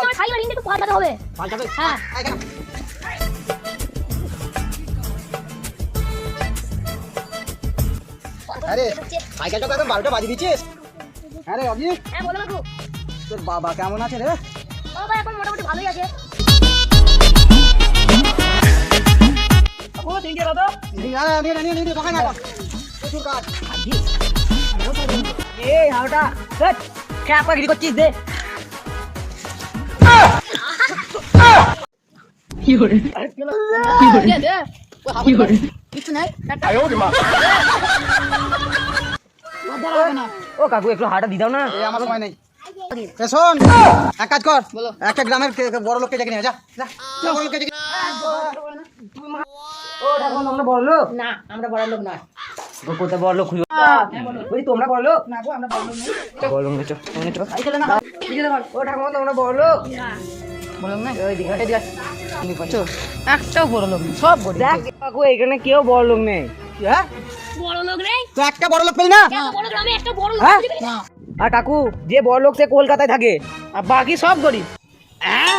তোমার সাইকেল রিংটা একটু পাল্টাতে হবে। পাল্টাবে? হ্যাঁ। আরে সাইকেলটা তো একদম 12টা বাজিয়ে দিচ্ছিস। আরে অজি, হ্যাঁ বলো কাকু। তোর বাবা কেমন আছে রে? বাবা এখন মোটামুটি ভালোই আছে। কাকু তিনটে দাদা। নিয়ে বকাই না তো। প্রচুর কাজ। এই হাওটা চল খেপা গিরি করছিস দে কি করে দে কি করে কিছু নাই ও কাকু একটু হাঁটা দি দাও না। এই আমার সময় নেই। এ শোন, এক কাজ কর, একটা গ্রামের বড় লোককে ডেকে নিয়ে যা। যা বড় লোককে ডেকে ও ঠাকুর আমরা বড় লোক না আমরা বড় লোক না। কোথায় বড় লোক খুঁজো বলি তোমরা বড় লোক না গো আমরা বড় লোক না। বড় লোক নেছো নেছো এই চলে না দিকে বল ও ঠাকুর তোমরা বড় লোক বড় লোক না। ওই দিকে এই দিকে তুমি পাচ্ছো একটাও বড় লোক নেই, সব গরিব। দেখ কাকু এখানে কেউ বড় লোক নেই। হ্যাঁ বড় লোক নেই তো একটা বড় লোক পেলি না? এত বড় গ্রামে একটা বড় লোক হ্যাঁ? খুঁজে পেলি না। আর কাকু যে বড় লোক সে কলকাতায় থাকে আর বাকি সব গরিব। হ্যাঁ